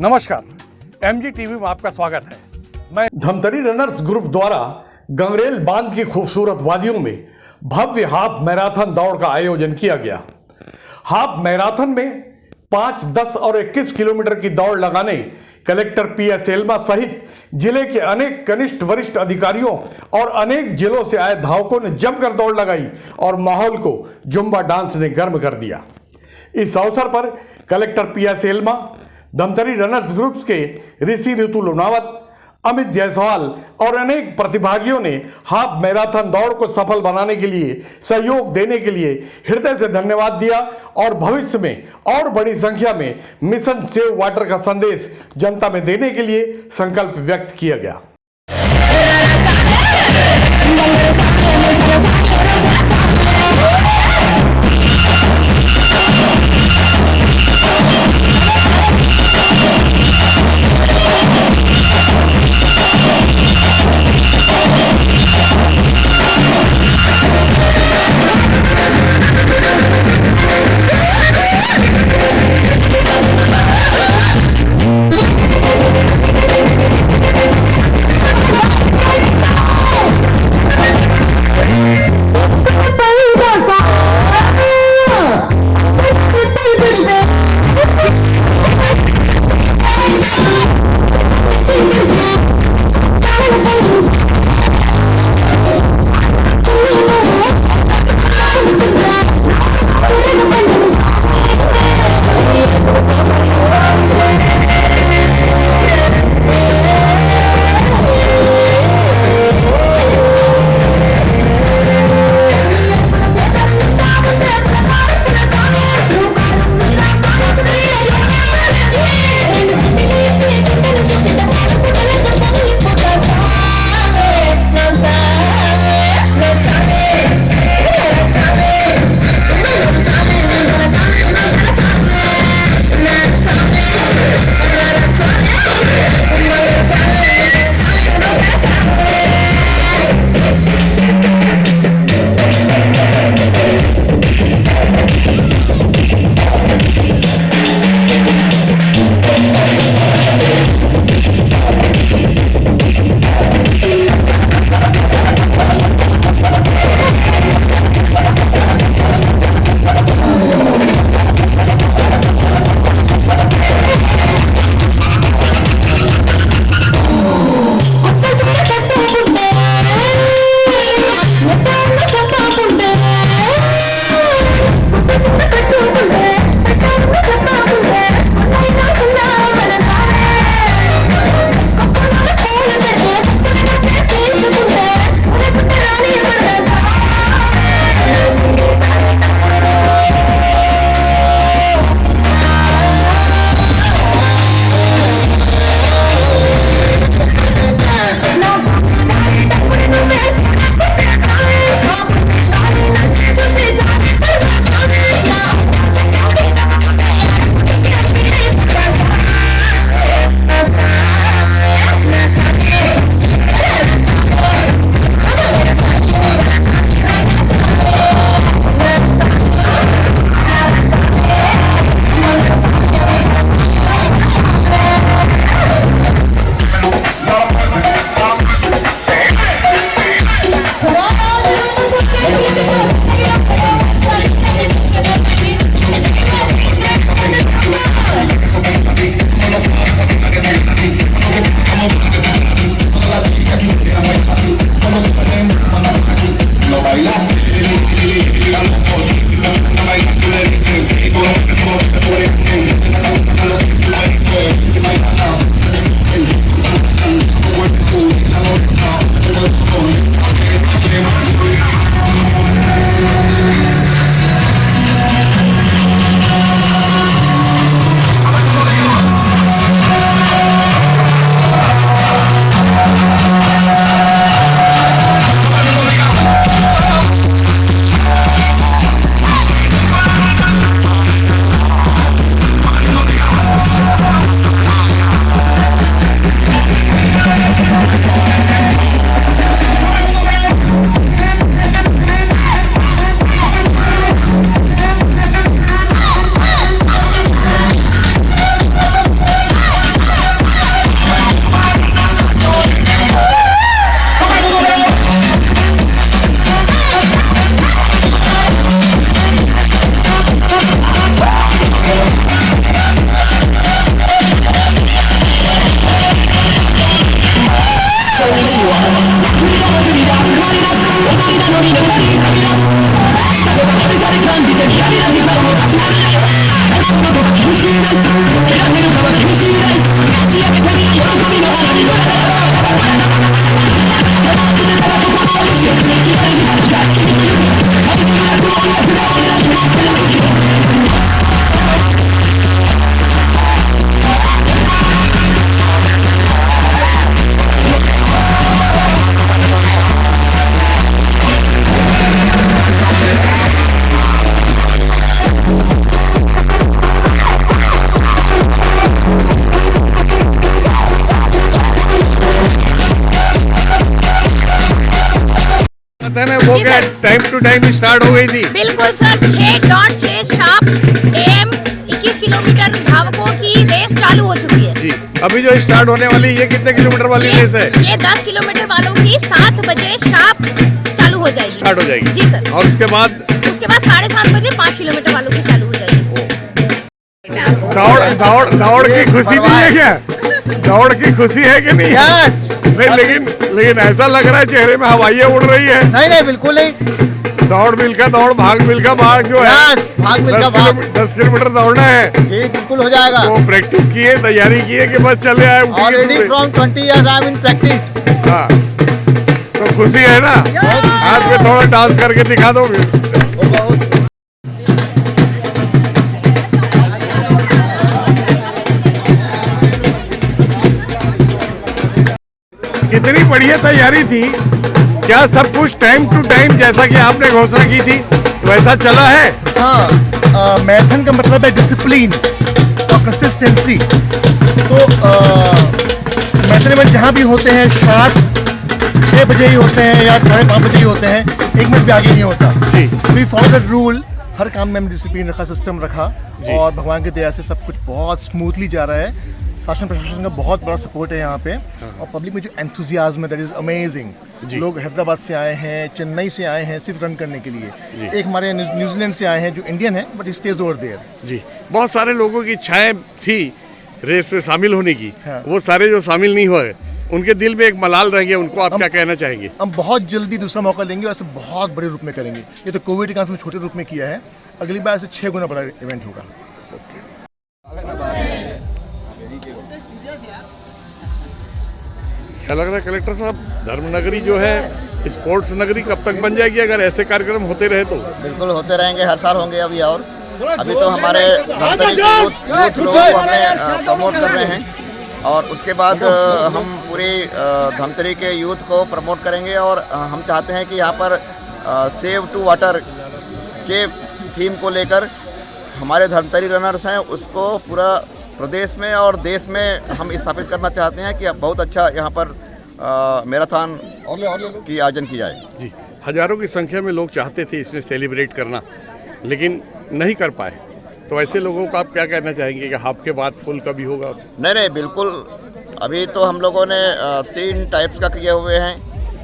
नमस्कार, MG TV में आपका स्वागत है। मैं धमतरी रनर्स ग्रुप द्वारा गंगरेल बांध की खूबसूरत वादियों में भव्य हाफ मैराथन दौड़ का आयोजन किया गया। हाफ मैराथन में 5, 10 और 21 किलोमीटर की दौड़ लगाने कलेक्टर पीएस एल्मा सहित जिले के अनेक कनिष्ठ वरिष्ठ अधिकारियों और अनेक जिलों से आए धावकों ने जमकर दौड़ लगाई और माहौल को जुम्बा डांस ने गर्म कर दिया। इस अवसर पर collector PS Elma, Dhamtari runners group के ऋषि ऋतु लोनावत, अमित जायसवाल और अनेक प्रतिभागियों ने हाफ मैराथन दौड़ को सफल बनाने के लिए सहयोग देने के लिए हृदय से धन्यवाद दिया और भविष्य में और बड़ी संख्या में मिशन सेव वाटर का संदेश जनता में देने के लिए संकल्प व्यक्त किया गया। वो जी क्या sir. Time to time start हो गई थी? बिल्कुल सर, 6.6 शार्प AM 21 किलोमीटर धावकों की रेस चालू हो चुकी है। जी, अभी जो स्टार्ट होने वाली ये कितने किलोमीटर वाली रेस है? ये 10 किलोमीटर वालों की 7 बजे शार्प चालू हो जाएगी। स्टार्ट हो जाएगी जी सर। और उसके बाद 7:30 बजे 5 किलोमीटर वालों की चालू हो जाएगी। दौड़ की खुशी नहीं है क्या? दौड़ की खुशी है कि नहीं? यस। नहीं, लेकिन ऐसा लग रहा है चेहरे में हवाइयाँ उड़ रही है। नहीं बिल्कुल नहीं। दौड़ मिलकर दौड़, भाग मिलकर भाग जो है। यस, भाग मिलकर भाग। 10 किलोमीटर दौड़ना है। ये बिल्कुल हो जाएगा। तो प्रैक्टिस किए, तैयारी किए कि बस चले आए? Already from 20 years I am in practice. हाँ, तो खुशी है ना? आज में थोड़ा डांस करके दिखा दो फिर। कितनी बढ़िया तैयारी थी। क्या सब कुछ टाइम टू टाइम जैसा कि आपने घोषणा की थी वैसा चला है? हाँ, मैराथन का मतलब है डिसिप्लिन और कंसिस्टेंसी। तो मैराथन में जहाँ भी होते हैं शार्प 6 बजे ही होते हैं या 5:30 बजे ही होते हैं, 1 मिनट भी आगे नहीं होता। We follow the rule. हर काम में हमने डिसिप्लिन रखा, सिस्टम रखा और भगवान की दया से सब कुछ बहुत स्मूथली जा रहा है। शासन प्रशासन का बहुत बड़ा सपोर्ट है यहाँ पे और पब्लिक में जो एंथुजियाज्म है दैट इज अमेजिंग। लोग हैदराबाद से आए हैं, चेन्नई से आए हैं सिर्फ रन करने के लिए। एक हमारे न्यूजीलैंड से आए हैं जो इंडियन है बट स्टेज ओवर देयर। जी, बहुत सारे लोगों की इच्छाएं थी रेस में शामिल होने की। हाँ। वो सारे जो शामिल नहीं हुए उनके दिल में एक मलाल रह गया, उनको आप क्या कहना चाहेंगे? हम बहुत जल्दी दूसरा मौका लेंगे और ऐसे बहुत बड़े रूप में करेंगे। ये तो कोविड के कारण छोटे रूप में किया है, अगली बार ऐसे 6 गुना बड़ा इवेंट होगा। क्या लग रहा है कलेक्टर साहब, धर्मनगरी जो है स्पोर्ट्स नगरी कब तक बन जाएगी अगर ऐसे कार्यक्रम होते रहे तो? बिल्कुल होते रहेंगे, हर साल होंगे अभी। और अभी तो हमारे धमतरी के यूथ लोगों को हमें प्रमोट कर रहे हैं और उसके बाद हम पूरी धमतरी के यूथ को प्रमोट करेंगे और हम चाहते हैं कि यहाँ पर सेव टू वाटर के थीम को लेकर हमारे धमतरी रनर्स हैं उसको पूरा प्रदेश में और देश में हम स्थापित करना चाहते हैं कि बहुत अच्छा यहाँ पर मैराथन की आयोजन की जाए। जी, हजारों की संख्या में लोग चाहते थे इसमें सेलिब्रेट करना लेकिन नहीं कर पाए, तो ऐसे लोगों को आप क्या कहना चाहेंगे कि हाफ के बाद फुल कभी होगा? नहीं बिल्कुल। अभी तो हम लोगों ने 3 टाइप्स का किए हुए हैं,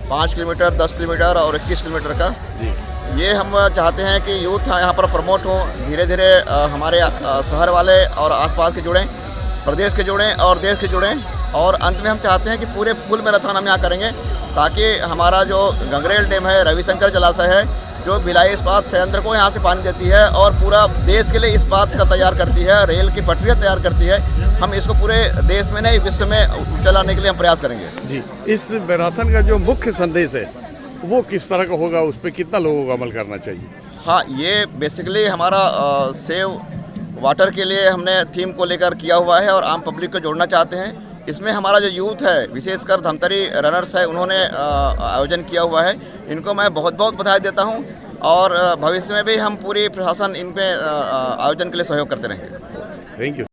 5 किलोमीटर, 10 किलोमीटर और 21 किलोमीटर का। जी, ये हम चाहते हैं कि यूथ यहाँ पर प्रमोट हो, धीरे धीरे हमारे शहर वाले और आसपास के जुड़ें, प्रदेश के जुड़ें और देश के जुड़ें और अंत में हम चाहते हैं कि पूरे फुल मैराथन हम यहाँ करेंगे ताकि हमारा जो गंगरेल डैम है, रविशंकर जलाशय है जो भिलाई इस्पात संयंत्र को यहाँ से पानी देती है और पूरा देश के लिए इस्पात का तैयार करती है, रेल की पटरियाँ तैयार करती है, हम इसको पूरे देश में नहीं विश्व में चलाने के लिए हम प्रयास करेंगे। जी, इस मैराथन का जो मुख्य संदेश है वो किस तरह का होगा, उस पर कितना लोगों को अमल करना चाहिए? हाँ, ये बेसिकली हमारा सेव वाटर के लिए हमने थीम को लेकर किया हुआ है और आम पब्लिक को जोड़ना चाहते हैं। इसमें हमारा जो यूथ है, विशेषकर धमतरी रनर्स है, उन्होंने आयोजन किया हुआ है। इनको मैं बहुत बहुत बधाई देता हूँ और भविष्य में भी हम पूरी प्रशासन इन पे आयोजन के लिए सहयोग करते रहेंगे। Thank you.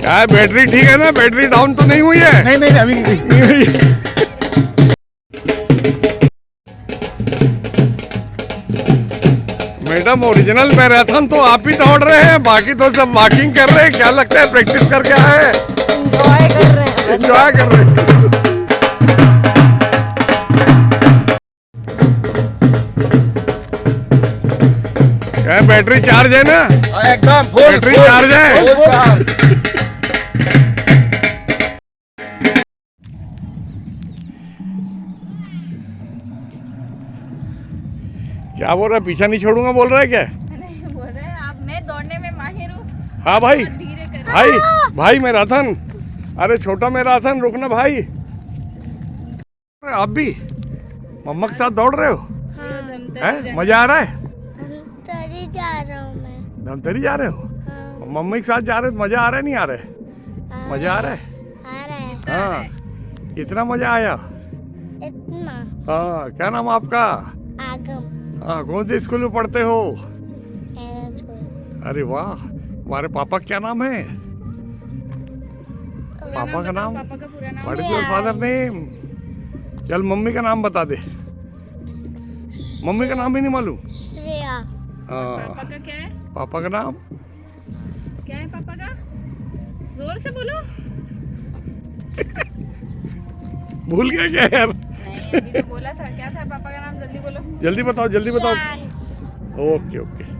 क्या है, बैटरी ठीक है ना? बैटरी डाउन तो नहीं हुई है? नहीं नहीं अभी नहीं नहीं हुई। मैडम ओरिजिनल मैराथन तो आप ही दौड़ रहे हैं, बाकी तो सब वॉकिंग कर रहे हैं। क्या लगता है प्रैक्टिस करके आए? एंजॉय कर रहे हैं बस। एंजॉय कर रहे हैं। क्या बैटरी चार्ज है ना? एकदम बैटरी चार्ज है। क्या बोल रहा है? पीछा नहीं छोड़ूंगा बोल रहा है क्या? नहीं बोल रहे हैं आप, मैं दौड़ने में माहिर हूँ। हाँ भाई, धीरे कर। भाई भाई मैराथन, अरे छोटा मैराथन, रुकना भाई। अरे आप भी मम्मा के साथ दौड़ रहे हो? हैं? मजा आ रहा है? धमतरी जा रहा हूँ मैं। धमतरी जा रहे हो? हाँ, मम्मी के साथ जा रहे हो तो मजा आ रहा है नहीं आ रहा है? मजा आ रहा है? आ रहा है हाँ, कितना मजा आया? इतना। हाँ, क्या नाम आपका? आगम हाँ, कौन से स्कूल में पढ़ते हो? एरन स्कूल। अरे वाह, हमारे पापा का क्या नाम है? पापा का नाम? पापा का पूरा नाम? What is your father name? चल मम्मी का नाम बता दे। मम्मी का नाम ही नहीं मालूम? श्रेया। हाँ, पापा का क्या है? पापा का नाम? क्या है पापा का? जोर से बोलो। भूल गया क्या यार? नहीं, अभी तो बोला था। क्या था पापा का नाम? जल्दी बोलो। जल्दी बताओ, जल्दी बताओ। चांस। Okay okay.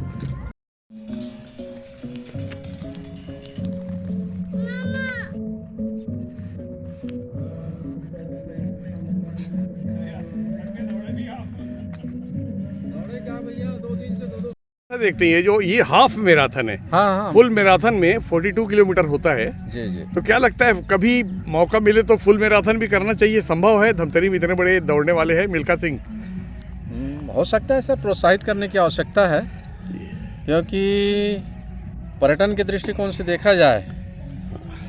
देखते हैं ये हाफ मैराथन है। हाँ हाँ फुल मैराथन में 42 किलोमीटर होता है। जी जी। तो क्या लगता है कभी मौका मिले तो फुल मैराथन भी करना चाहिए? संभव है? धमतरी में इतने बड़े दौड़ने वाले हैं मिल्खा सिंह। हो सकता है सर, प्रोत्साहित करने की आवश्यकता है, क्योंकि पर्यटन के दृष्टिकोण से देखा जाए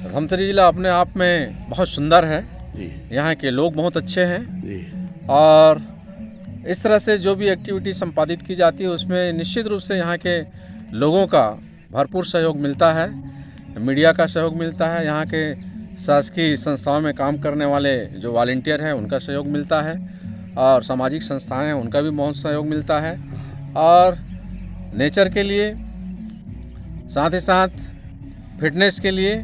धमतरी जिला अपने आप में बहुत सुंदर है। जी यहाँ के लोग बहुत अच्छे हैं जी। और इस तरह से जो भी एक्टिविटी संपादित की जाती है उसमें निश्चित रूप से यहाँ के लोगों का भरपूर सहयोग मिलता है, मीडिया का सहयोग मिलता है, यहाँ के शासकीय संस्थाओं में काम करने वाले जो वॉलंटियर हैं उनका सहयोग मिलता है, और सामाजिक संस्थाएं हैं उनका भी बहुत सहयोग मिलता है। और नेचर के लिए साथ ही साथ फिटनेस के लिए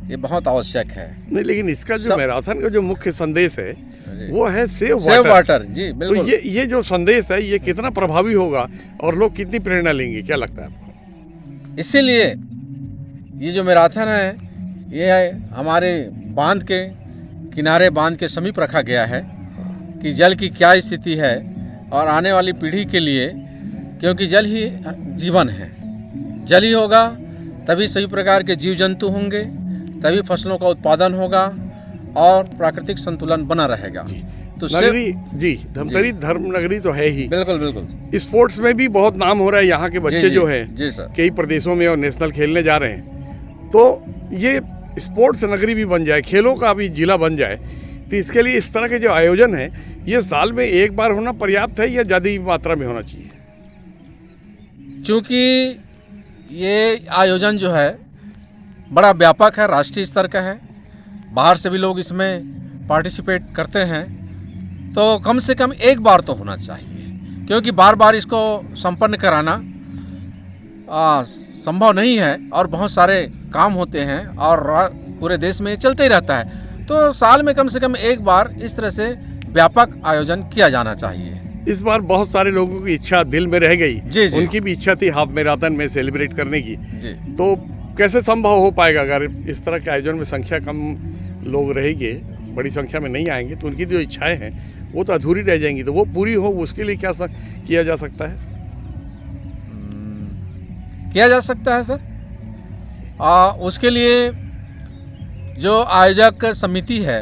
ये बहुत आवश्यक है। नहीं, लेकिन इसका जो मैराथन का जो मुख्य संदेश है जी। वो है सेव सेव वाटर। जी तो बिल्कुल। ये जो संदेश है ये कितना प्रभावी होगा और लोग कितनी प्रेरणा लेंगे, क्या लगता है आपको? इसीलिए ये जो मैराथन है ये हमारे बांध के किनारे, बांध के समीप रखा गया है कि जल की क्या स्थिति है और आने वाली पीढ़ी के लिए, क्योंकि जल ही जीवन है, जल ही होगा तभी सभी प्रकार के जीव जंतु होंगे, तभी फसलों का उत्पादन होगा और प्राकृतिक संतुलन बना रहेगा। तो नगरी जी, धमतरी धर्म नगरी तो है ही। बिल्कुल बिल्कुल। स्पोर्ट्स में भी बहुत नाम हो रहा है, यहाँ के बच्चे जी, जो है जी सर, कई प्रदेशों में और नेशनल खेलने जा रहे हैं। तो ये स्पोर्ट्स नगरी भी बन जाए, खेलों का भी जिला बन जाए, तो इसके लिए इस तरह के जो आयोजन है ये साल में एक बार होना पर्याप्त है या ज़्यादा मात्रा में होना चाहिए? क्योंकि ये आयोजन जो है बड़ा व्यापक है, राष्ट्रीय स्तर का है, बाहर से भी लोग इसमें पार्टिसिपेट करते हैं, तो कम से कम एक बार तो होना चाहिए, क्योंकि बार बार इसको संपन्न कराना संभव नहीं है और बहुत सारे काम होते हैं और पूरे देश में ये चलते ही रहता है। तो साल में कम से कम एक बार इस तरह से व्यापक आयोजन किया जाना चाहिए। इस बार बहुत सारे लोगों की इच्छा दिल में रह गई, जी, जी। उनकी भी इच्छा थी हाफ मैराथन में सेलिब्रेट करने की, जी। तो कैसे संभव हो पाएगा अगर इस तरह के आयोजन में संख्या कम लोग रहेंगे, बड़ी संख्या में नहीं आएंगे, तो उनकी जो इच्छाएं हैं वो तो अधूरी रह जाएंगी। तो वो पूरी हो, उसके लिए क्या किया जा सकता है? किया जा सकता है सर, उसके लिए जो आयोजक समिति है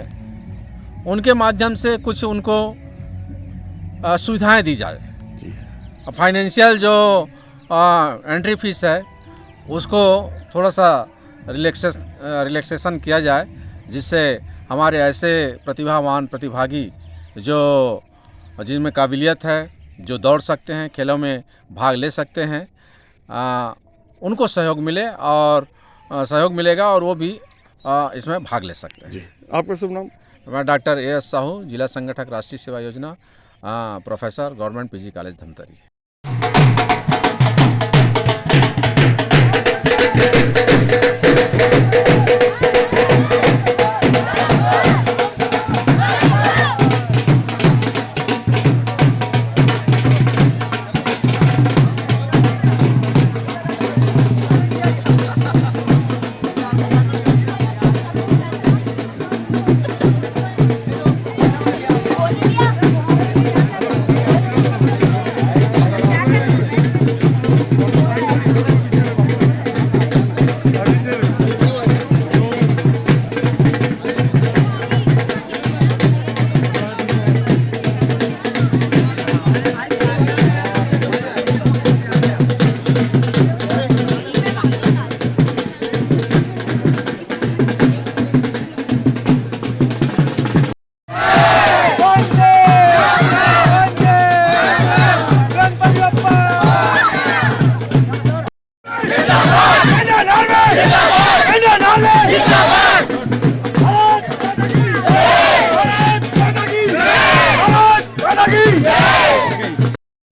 उनके माध्यम से कुछ उनको सुविधाएं दी जाए। फाइनेंशियल जो एंट्री फीस है उसको थोड़ा सा रिलैक्सेशन किया जाए, जिससे हमारे ऐसे प्रतिभावान प्रतिभागी जो जिनमें काबिलियत है, जो दौड़ सकते हैं, खेलों में भाग ले सकते हैं, उनको सहयोग मिले और सहयोग मिलेगा और वो भी इसमें भाग ले सकते हैं। जी, आपका शुभ नाम? मैं डॉक्टर A.S. साहू, जिला संगठक राष्ट्रीय सेवा योजना, professor, government PG college Dhamtari.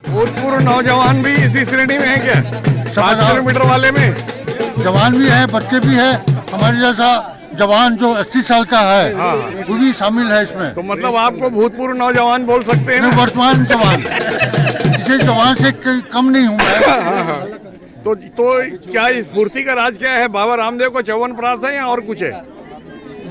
भूतपूर्व नौजवान भी इसी श्रेणी में है क्या? 5 किलोमीटर वाले में जवान भी है, बच्चे भी है, हमारे जैसा जवान जो 80 साल का है वो भी शामिल है इसमें। तो मतलब आपको भूतपूर्व नौजवान बोल सकते हैं ना? वर्तमान जवान, इसे जवान से कम नहीं हूँ मैं। तो क्या इस स्फूर्ति का राज क्या है? बाबा रामदेव को 54 प्रास है या और कुछ है?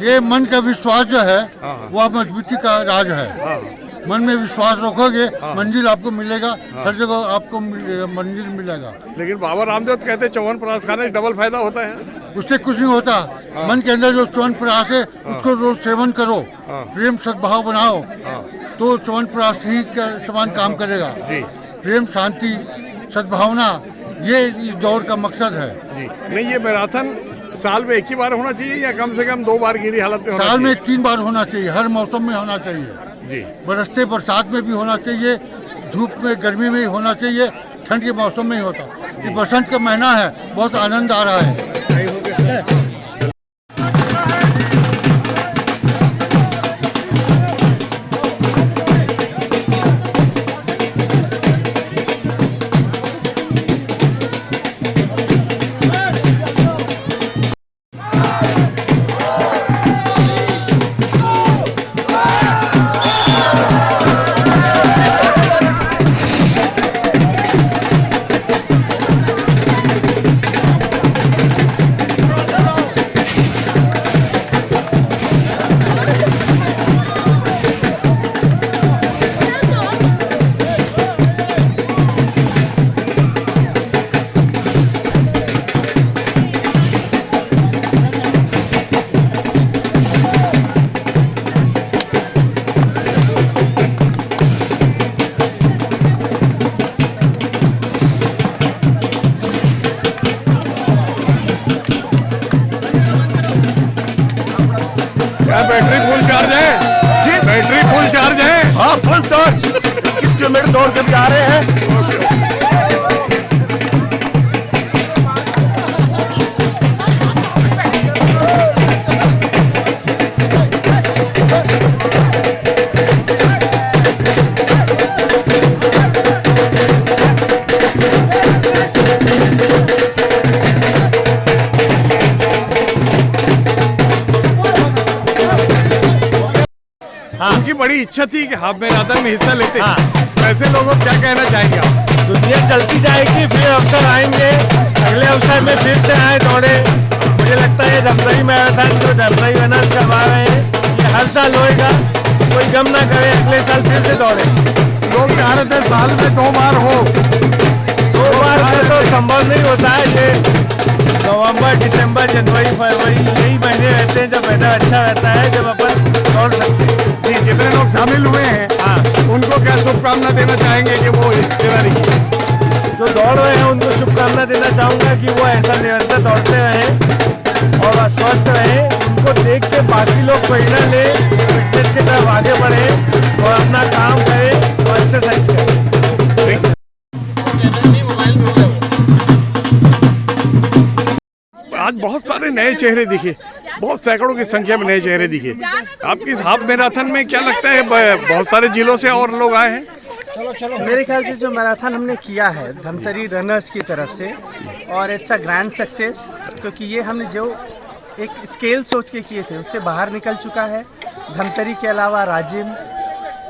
ये मन का विश्वास जो है वह मजबूती का राज है। मन में विश्वास रखोगे मंजिल आपको मिलेगा, हर जगह आपको मंजिल मिलेगा। लेकिन बाबा रामदेव तो कहते हैं 54 प्रास खाने से डबल फायदा होता है। उससे कुछ नहीं होता। मन के अंदर जो च्यवन प्राश है उसको रोज सेवन करो, प्रेम सद्भाव बनाओ, तो च्यवन प्राश ही समान काम करेगा। प्रेम, शांति, सद्भावना, ये इस दौड़ का मकसद है। जी। नहीं, ये मैराथन साल में एक ही बार होना चाहिए या कम से कम 2 बार गिरी हालत में होना साल में चाहिए? 3 बार होना चाहिए, हर मौसम में होना चाहिए। जी। बरसते बरसात में भी होना चाहिए, धूप में गर्मी में ही होना चाहिए, ठंड के मौसम में ही होता। ये बसंत का महीना है, बहुत आनंद आ रहा है। हम दौड़ के भी आ रहे हैं। उनकी बड़ी इच्छा थी कि हाफ मैराथन में हिस्सा लेते। हाँ। ऐसे लोगों को क्या कहना चाहेंगे आप? दुनिया चलती जाएगी, फिर अवसर आएंगे, अगले अवसर में फिर से आए दौड़े। मुझे लगता है धमतरी मैराथन जो धमतरी रनर्स करवा रहे हैं ये हर साल होएगा, कोई गम ना करे, अगले साल फिर से दौड़े। लोग चाह रहे थे साल में 2 बार हो, 2 बार से तो संभव नहीं होता है। ये नवंबर, दिसंबर, जनवरी, फरवरी यही महीने रहते हैं जब वेदर अच्छा रहता है, जब अपन दौड़ सकते हैं। जी, जितने लोग शामिल हुए हैं हाँ, उनको क्या शुभकामना देना चाहेंगे कि वो तैयारी जो दौड़ रहे हैं उनको शुभकामना देना चाहूँगा कि वो ऐसा निरंतर दौड़ते रहें और स्वस्थ रहें। उनको देख के बाकी लोग प्रेरणा लें, फिटनेस की तरफ आगे बढ़ें और अपना काम करें और एक्सरसाइज करें। आज बहुत सारे नए चेहरे दिखे, बहुत सैकड़ों की संख्या में नए चेहरे दिखे। आपकी इस हाफ मैराथन में क्या लगता है बहुत सारे जिलों से और लोग आए हैं? मेरे ख्याल से जो मैराथन हमने किया है धमतरी रनर्स की तरफ से, और इट्स अ ग्रैंड सक्सेस, क्योंकि ये हमने जो एक स्केल सोच के किए थे उससे बाहर निकल चुका है। धमतरी के अलावा राजिम,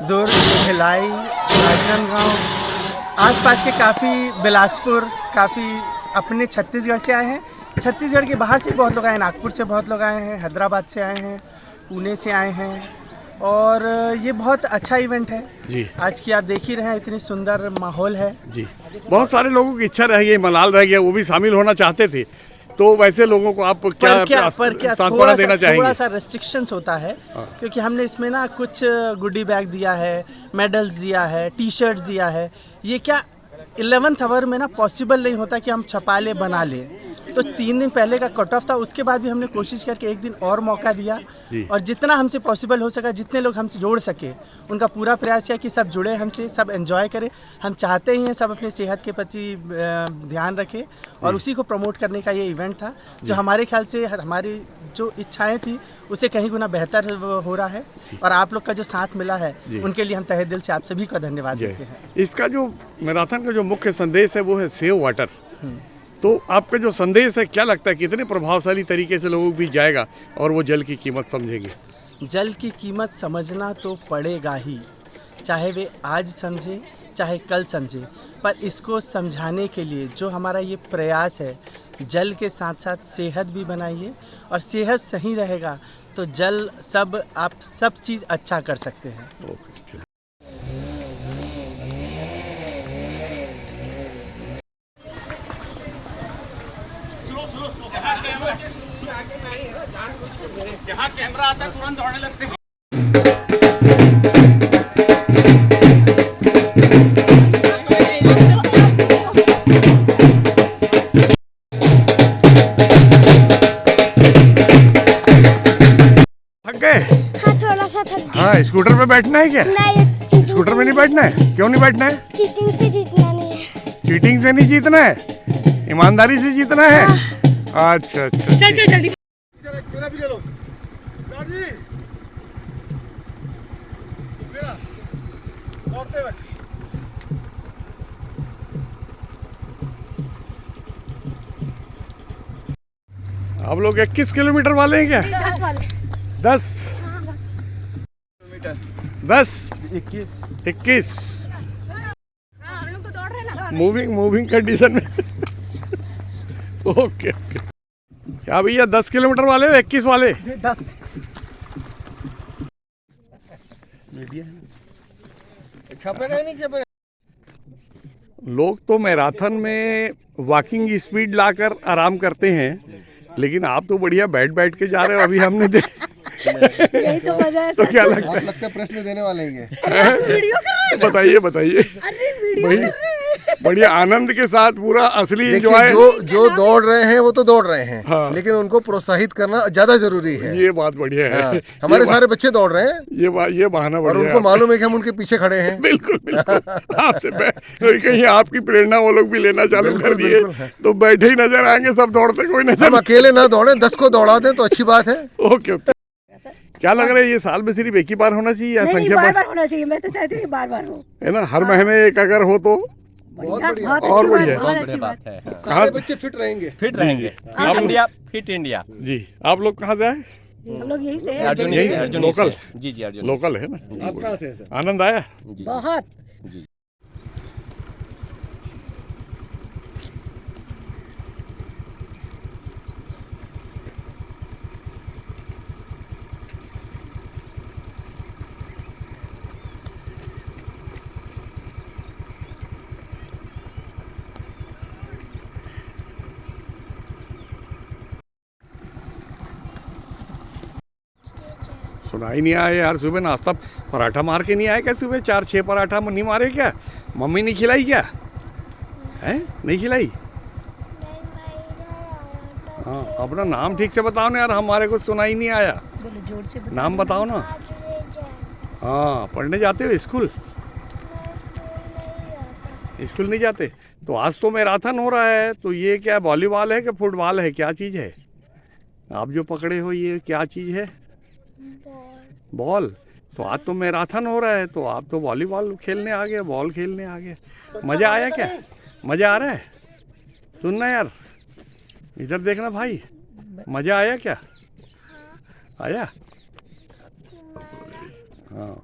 दुर्ग, भिलाई, राजनांदगांव, आसपास के काफ़ी, बिलासपुर, काफ़ी अपने छत्तीसगढ़ से आए हैं। छत्तीसगढ़ के बाहर से बहुत लोग आए हैं, नागपुर से बहुत लोग आए हैं, हैदराबाद से आए हैं, पुणे से आए हैं, और ये बहुत अच्छा इवेंट है जी। आज की आप देख ही रहे हैं, इतनी सुंदर माहौल है जी। बहुत सारे लोगों की इच्छा रह गई, मलाल रह गया, वो भी शामिल होना चाहते थे, तो वैसे लोगों को आप क्या सांत्वना देना चाहेंगे? थोड़ा सा रेस्ट्रिक्शंस होता है, क्योंकि हमने इसमें ना कुछ गुडी बैग दिया है, मेडल्स दिया है, टी शर्ट्स दिया है। ये क्या 11th आवर में ना पॉसिबल नहीं होता कि हम छपा ले बना लें, तो 3 दिन पहले का कट ऑफ था, उसके बाद भी हमने कोशिश करके 1 दिन और मौका दिया, और जितना हमसे पॉसिबल हो सका, जितने लोग हमसे जोड़ सके, उनका पूरा प्रयास किया कि सब जुड़े हमसे, सब एंजॉय करें। हम चाहते ही हैं सब अपनी सेहत के प्रति ध्यान रखें, और उसी को प्रमोट करने का ये इवेंट था, जो हमारे ख्याल से हमारी जो इच्छाएं थी उसे कहीं गुना बेहतर हो रहा है, और आप लोग का जो साथ मिला है उनके लिए हम तहे दिल से आप सभी का धन्यवाद देते हैं। इसका जो मैराथन का जो मुख्य संदेश है वो है सेव वाटर। तो आपका जो संदेश है क्या लगता है कितने प्रभावशाली तरीके से लोगों के बीच जाएगा और वो जल की कीमत समझेंगे? जल की कीमत समझना तो पड़ेगा ही, चाहे वे आज समझे चाहे कल समझे, पर इसको समझाने के लिए जो हमारा ये प्रयास है, जल के साथ साथ सेहत भी बनाइए, और सेहत सही रहेगा तो जल सब आप सब चीज़ अच्छा कर सकते हैं। जहाँ कैमरा आता है तुरंत दौड़ने लगते हैं। थक गए? हाँ, थोड़ा सा थक गया। हाँ, स्कूटर पे बैठना है क्या? नहीं, स्कूटर पे नहीं बैठना है? क्यों नहीं बैठना है? चीटिंग से जीतना नहीं है। चीटिंग से नहीं जीतना है, ईमानदारी से जीतना है। अच्छा अच्छा, चल जल्दी। आप लोग 21 किलोमीटर वाले हैं क्या? 10 वाले। 10 21 मूविंग कंडीशन में। Okay okay. क्या भैया 10 किलोमीटर वाले हो 21 वाले? 10 छपेगा ही नहीं छपेगा। लोग तो मैराथन में वॉकिंग स्पीड लाकर आराम करते हैं, लेकिन आप तो बढ़िया बैठ के जा रहे हो। अभी हमने यही तो वजह है। तो क्या लगता है? प्रेस में देने वाले हैं ये। बताइए अरे वीडियो भाई, कर रहे हैं। बढ़िया आनंद के साथ पूरा असली देखिए, एंजॉय। जो दौड़ रहे हैं वो तो दौड़ रहे हैं, हाँ। लेकिन उनको प्रोत्साहित करना ज्यादा जरूरी है। ये बात बढ़िया है। हाँ, हमारे सारे बच्चे दौड़ रहे हैं, ये बहाना और बढ़िया उनको है। मालूम है कि हम उनके पीछे खड़े हैं। बिल्कुल बिल्कुल। आपसे कहीं आपकी प्रेरणा वो लोग भी लेना चालू कर दिए बिल्कुल है। तो बैठे ही नजर आएंगे, सब दौड़ते कोई हम नजर। अकेले ना दौड़े, 10 को दौड़ा दें तो अच्छी बात है। Okay okay. क्या लग रहा है ये साल में सिर्फ एक ही बार होना चाहिए या नहीं, संख्या बार बार होना चाहिए। मैं तो चाहती हूँ कि बार बार हो। है ना, हर महीने एक अगर हो तो बहुत बढ़िया। बहुत और अच्छी बात, बढ़िया। बहुत अच्छी बात। सारे बच्चे फिट रहेंगे। फिट रहेंगे। Fit India, fit India. जी। आप लोग कहाँ से आए? हम लोग यही से अर्जुन यही से, है, अर्जुन लोकल? से। जी जी, अर्जुन लोकल है ना। आप कहाँ से हैं सर? आनंद आया? बहुत। जी। सुनाई नहीं आया यार। सुबह नाश्ता पराठा मार के नहीं आए क्या? सुबह 4-6 पराठा नहीं मारे क्या? मम्मी ने खिलाई क्या? हैं, नहीं खिलाई? हाँ, अपना नाम ठीक से बताओ ना यार, हमारे को सुनाई नहीं आया। बोलो जोर से। नाम बताओ ना। हाँ, पढ़ने जाते हो स्कूल? स्कूल नहीं जाते? तो आज तो मैराथन हो रहा है, तो ये क्या वॉलीबॉल है कि फुटबॉल है, क्या चीज़ है? आप जो पकड़े हो ये क्या चीज़ है? बॉल। तो आज तो मैराथन हो रहा है, तो आप तो वॉलीबॉल खेलने आ गए, बॉल खेलने आ गए। मज़ा आया क्या? मज़ा आ रहा है? सुनना यार, इधर देखना भाई, मज़ा आया क्या? आया? हाँ।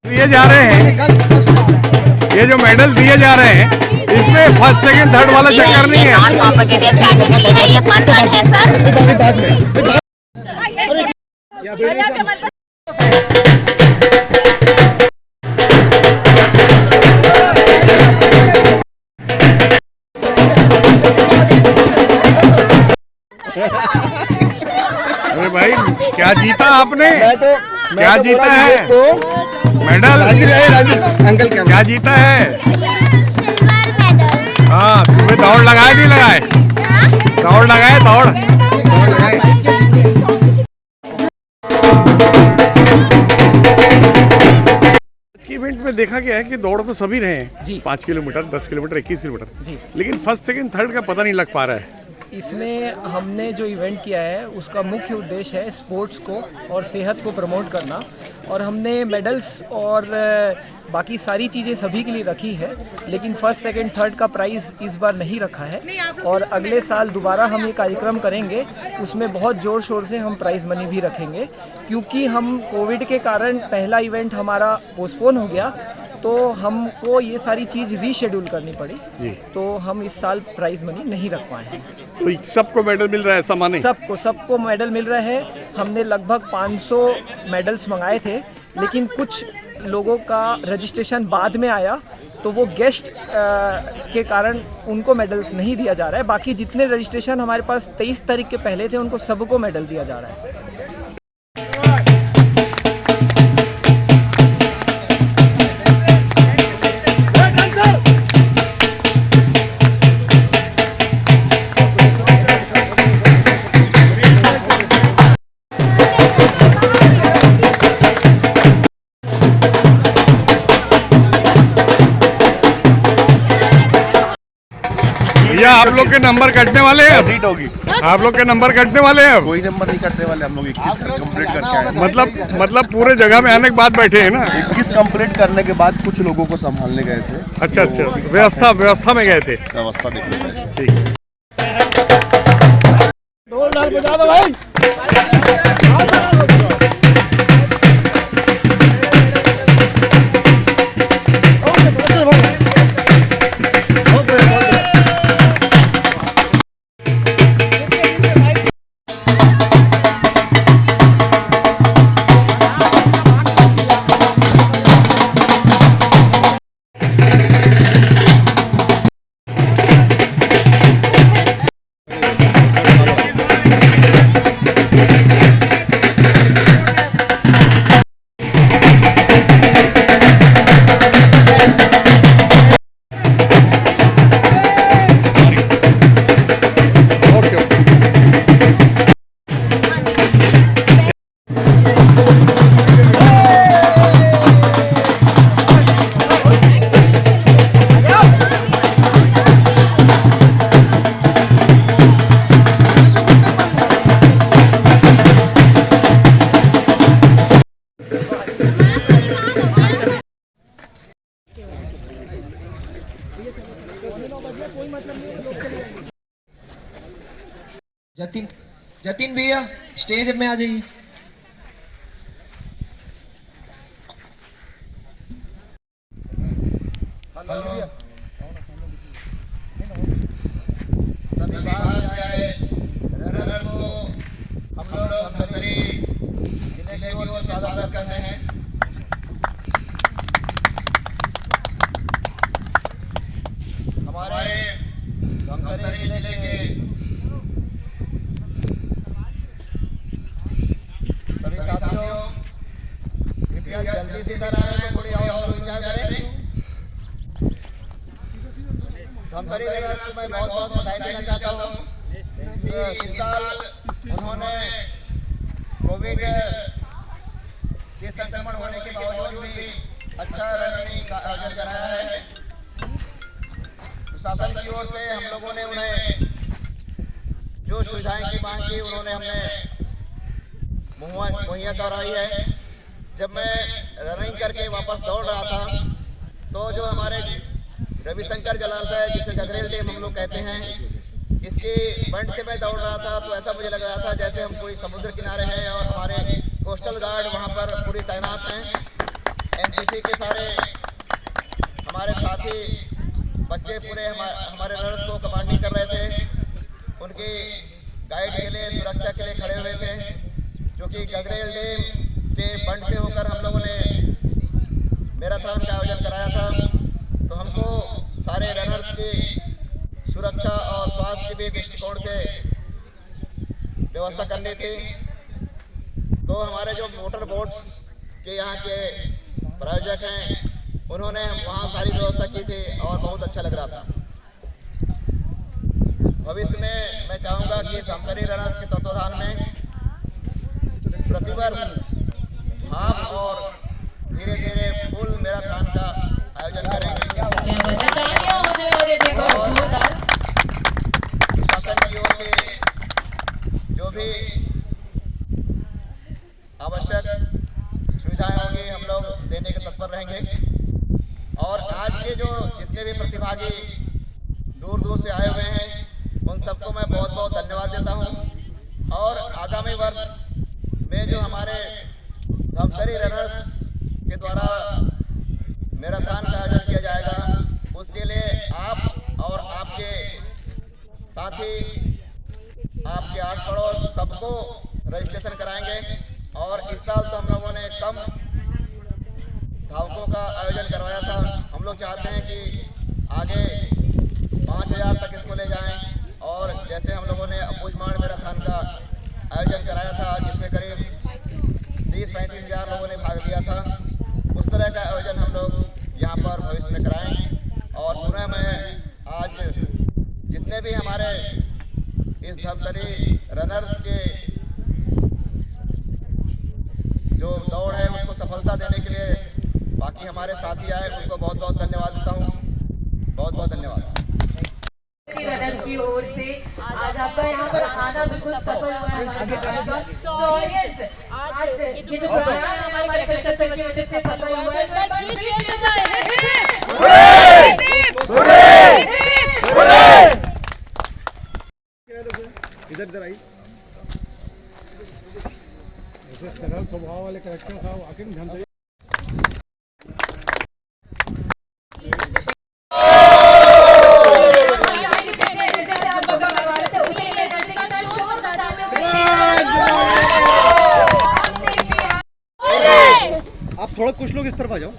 दिए जा रहे हैं, ये जो मेडल दिए जा रहे हैं, इसमें फर्स्ट सेकंड थर्ड वाला चक्कर नहीं है। नॉन कॉम्पिटिटिव कैटेगरी है, ये फर्स्ट वन है सर। अरे भाई, क्या जीता आपने? क्या तो जीता है? मेडल? अंकल क्या जीता है? Silver medal. हाँ, तुम्हें दौड़ लगाए नहीं लगाए? दौड़ लगाए, दौड़ इवेंट में देखा गया है कि दौड़ तो सभी रहे हैं, 5 किलोमीटर, 10 किलोमीटर, 21 किलोमीटर, लेकिन फर्स्ट सेकंड थर्ड का पता नहीं लग पा रहा है। इसमें हमने जो इवेंट किया है उसका मुख्य उद्देश्य है स्पोर्ट्स को और सेहत को प्रमोट करना, और हमने मेडल्स और बाकी सारी चीज़ें सभी के लिए रखी है, लेकिन फर्स्ट सेकंड थर्ड का प्राइज़ इस बार नहीं रखा है। और अगले साल दोबारा हम ये कार्यक्रम करेंगे, उसमें बहुत ज़ोर शोर से हम प्राइज़ मनी भी रखेंगे, क्योंकि हम कोविड के कारण पहला इवेंट हमारा पोस्टपोन हो गया, तो हमको ये सारी चीज़ रीशेड्यूल करनी पड़ी जी। तो हम इस साल प्राइज़ मनी नहीं रख पाए हैं। तो सबको मेडल मिल रहा है, ऐसा माने? सबको मेडल मिल रहे हैं। हमने लगभग 500 मेडल्स मंगाए थे, लेकिन कुछ लोगों का रजिस्ट्रेशन बाद में आया, तो वो गेस्ट के कारण उनको मेडल्स नहीं दिया जा रहा है। बाकी जितने रजिस्ट्रेशन हमारे पास 23 तारीख के पहले थे, उनको सबको मेडल दिया जा रहा है। भैया, आप लोग लोग के नंबर कटने वाले हैं अब? एडिट होगी। आप लोग के नंबर कटने वाले हैं अब? कोई नंबर नहीं कटने वाले, हम लोग 21 कंप्लीट करके आए। मतलब पूरे जगह में आने के बाद बैठे हैं ना? 21 कंप्लीट करने के बाद कुछ लोगों को संभालने गए थे। अच्छा, व्यवस्था में गए थे। व्यवस्था देखने ठीक। बजा दो भाई। जतिन भैया स्टेज में आ जाइए। सभी बाहर से आए रनर्स को हम लोग धमतरी जिले की ओर से स्वागत करते हैं। हमारे धमतरी जिले के सभी साथियों कृपया जल्दी से इधर आए, तो थोड़ी और इंतजार करें। धमतरी रनर्स को मैं बहुत बहुत बधाई देना चाहता हूँ कि इस साल उन्होंने कोविड के संक्रमण होने के बावजूद भी अच्छा रनिंग का आयोजन कराया है। प्रशासन की ओर से हम लोगों ने उन्हें जो सुविधाएं की मांग की उन्होंने हमें मुहैया कराई है। जब मैं रनिंग करके वापस दौड़ रहा था तो जो हमारे रविशंकर जलाशय जिसे गगरेल डैम हम लोग कहते हैं, इसकी बंड से मैं दौड़ रहा था तो ऐसा मुझे लग रहा था जैसे हम कोई समुद्र किनारे हैं और हमारे कोस्टल गार्ड वहाँ पर पूरी तैनात हैं। एनसीसी के सारे हमारे साथी बच्चे पूरे हमारे रनर्स को कमांडिंग कर रहे थे, उनकी गाइड के लिए सुरक्षा के लिए खड़े हुए थे। क्योंकि गगरेल डैम के बंड से होकर हम लोगों ने मैराथन का आयोजन कराया था, तो हमको सारे रनर्स की सुरक्षा और स्वास्थ्य के दृष्टिकोण से व्यवस्था करनी थी। तो हमारे जो मोटर बोट्स के यहाँ के प्रायोजक हैं उन्होंने वहाँ सारी व्यवस्था की थी और बहुत अच्छा लग रहा था। भविष्य में मैं चाहूँगा कि धमतरी रनर्स के तत्वाधान में प्रतिवर्ष हाफ और धीरे धीरे फुल मैराथन का आयोजन करेंगे। शासन की ओर से जो भी आवश्यक सुविधाएं होंगी हम लोग देने के तत्पर रहेंगे। और आज के जो जितने भी प्रतिभागी दूर दूर से आए हुए हैं उन सबको मैं बहुत बहुत धन्यवाद देता हूं। और आगामी वर्ष में जो हमारे धमतरी रनर्स के द्वारा मैराथन का आयोजन किया जाएगा उसके लिए आप और आपके साथी आपके आस पड़ोस सबको रजिस्ट्रेशन कराएंगे। और इस साल तो हम लोगों ने कम धावकों का आयोजन करवाया था। हम लोग चाहते हैं कि आगे 5000 तक इसको ले जाएं। और जैसे हम लोगों ने अबूझमाड़ मैराथन का आयोजन कराया था जिसमें करीब 30-35 हज़ार लोगों ने भाग लिया था, उस तरह का आयोजन हम लोग यहाँ पर भविष्य में कराएं। और पुनः मैं आज जितने भी हमारे इस धमतरी रनर्स के जो दौड़ है उसको सफलता देने के लिए बाकी हमारे साथी आए उनको बहुत बहुत धन्यवाद देता हूँ। बहुत बहुत धन्यवाद। मेडल की ओर से आज आपका यहाँ पर आना बिल्कुल सफल हुआ है हमारे का। So audience, आज ये जो प्रोग्राम है हमारे कल्चर की वजह से सफल हुआ है। इधर आई ऐसे सरल स्वभाव वाले करेक्टर था आखिर ध्यान से आप थोड़ा कुछ लोग इस तरफ आ जाओ।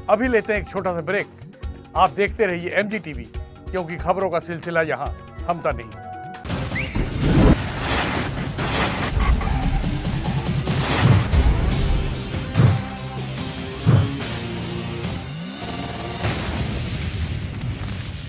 अभी लेते हैं एक छोटा सा ब्रेक। आप देखते रहिए MG TV, क्योंकि खबरों का सिलसिला यहाँ थमता नहीं।